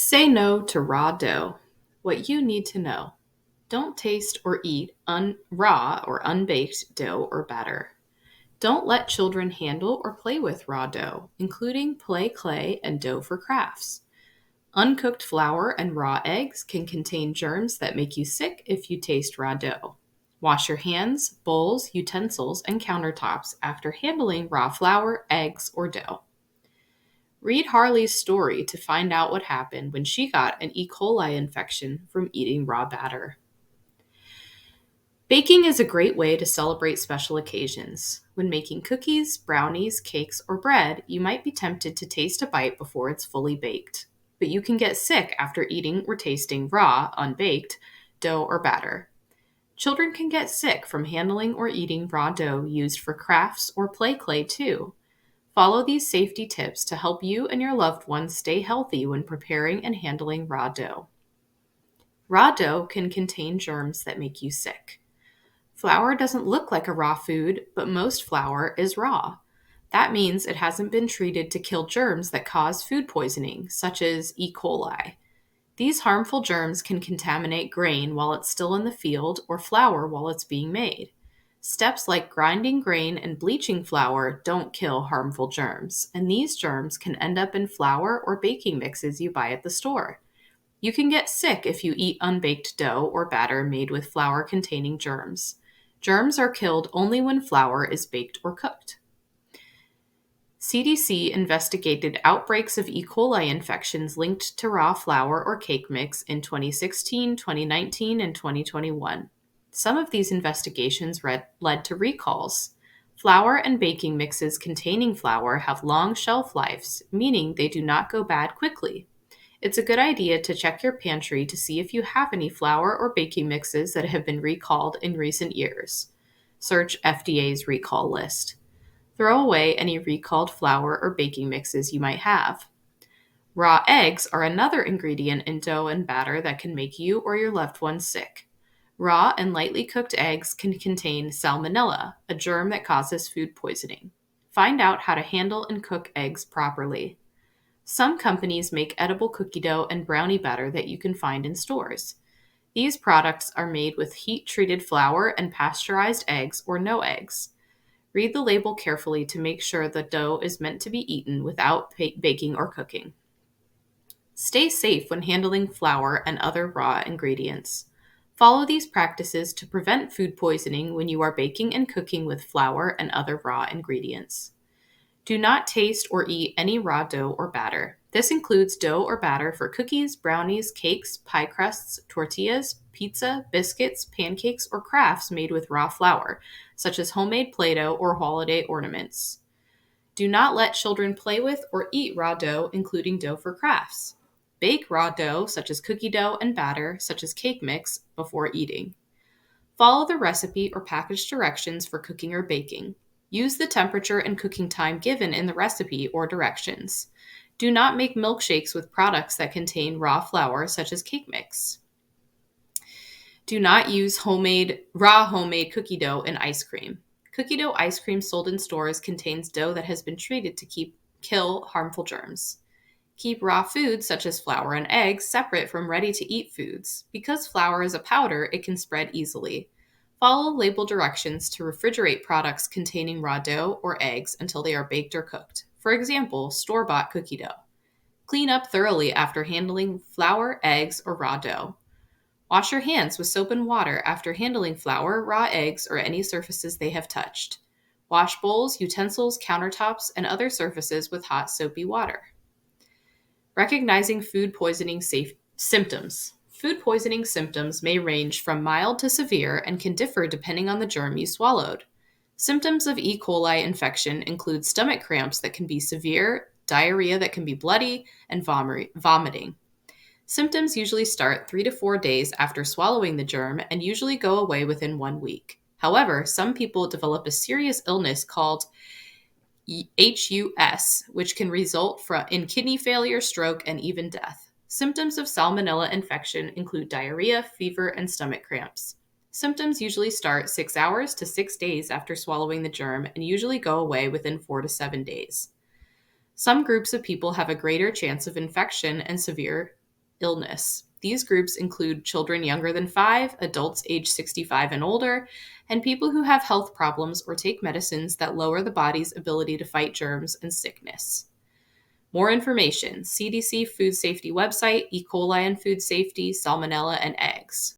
Say no to raw dough. What you need to know. Don't taste or eat raw or unbaked dough or batter. Don't let children handle or play with raw dough, including play clay and dough for crafts. Uncooked flour and raw eggs can contain germs that make you sick if you taste raw dough. Wash your hands, bowls, utensils, and countertops after handling raw flour, eggs, or dough. Read Harley's story to find out what happened when she got an E. coli infection from eating raw batter. Baking is a great way to celebrate special occasions. When making cookies, brownies, cakes, or bread, you might be tempted to taste a bite before it's fully baked. But you can get sick after eating or tasting raw, unbaked, dough or batter. Children can get sick from handling or eating raw dough used for crafts or play clay too. Follow these safety tips to help you and your loved ones stay healthy when preparing and handling raw dough. Raw dough can contain germs that make you sick. Flour doesn't look like a raw food, but most flour is raw. That means it hasn't been treated to kill germs that cause food poisoning, such as E. coli. These harmful germs can contaminate grain while it's still in the field or flour while it's being made. Steps like grinding grain and bleaching flour don't kill harmful germs, and these germs can end up in flour or baking mixes you buy at the store. You can get sick if you eat unbaked dough or batter made with flour containing germs. Germs are killed only when flour is baked or cooked. CDC investigated outbreaks of E. coli infections linked to raw flour or cake mix in 2016, 2019, and 2021. Some of these investigations led to recalls. Flour and baking mixes containing flour have long shelf lives, meaning they do not go bad quickly. It's a good idea to check your pantry to see if you have any flour or baking mixes that have been recalled in recent years. Search FDA's recall list. Throw away any recalled flour or baking mixes you might have. Raw eggs are another ingredient in dough and batter that can make you or your loved ones sick. Raw and lightly cooked eggs can contain salmonella, a germ that causes food poisoning. Find out how to handle and cook eggs properly. Some companies make edible cookie dough and brownie batter that you can find in stores. These products are made with heat-treated flour and pasteurized eggs or no eggs. Read the label carefully to make sure the dough is meant to be eaten without baking or cooking. Stay safe when handling flour and other raw ingredients. Follow these practices to prevent food poisoning when you are baking and cooking with flour and other raw ingredients. Do not taste or eat any raw dough or batter. This includes dough or batter for cookies, brownies, cakes, pie crusts, tortillas, pizza, biscuits, pancakes, or crafts made with raw flour, such as homemade Play-Doh or holiday ornaments. Do not let children play with or eat raw dough, including dough for crafts. Bake raw dough, such as cookie dough, and batter, such as cake mix, before eating. Follow the recipe or package directions for cooking or baking. Use the temperature and cooking time given in the recipe or directions. Do not make milkshakes with products that contain raw flour, such as cake mix. Do not use raw homemade cookie dough in ice cream. Cookie dough ice cream sold in stores contains dough that has been treated to kill harmful germs. Keep raw foods such as flour and eggs separate from ready-to-eat foods. Because flour is a powder, it can spread easily. Follow label directions to refrigerate products containing raw dough or eggs until they are baked or cooked. For example, store-bought cookie dough. Clean up thoroughly after handling flour, eggs, or raw dough. Wash your hands with soap and water after handling flour, raw eggs, or any surfaces they have touched. Wash bowls, utensils, countertops, and other surfaces with hot soapy water. Recognizing food poisoning symptoms. Food poisoning symptoms may range from mild to severe and can differ depending on the germ you swallowed. Symptoms of E. coli infection include stomach cramps that can be severe, diarrhea that can be bloody, and vomiting. Symptoms usually start 3 to 4 days after swallowing the germ and usually go away within 1 week. However, some people develop a serious illness called HUS, which can result in kidney failure, stroke, and even death. Symptoms of salmonella infection include diarrhea, fever, and stomach cramps. Symptoms usually start 6 hours to 6 days after swallowing the germ and usually go away within 4 to 7 days. Some groups of people have a greater chance of infection and severe illness. These groups include children younger than 5, adults age 65 and older, and people who have health problems or take medicines that lower the body's ability to fight germs and sickness. More information: CDC Food Safety website, E. coli and food safety, salmonella, and eggs.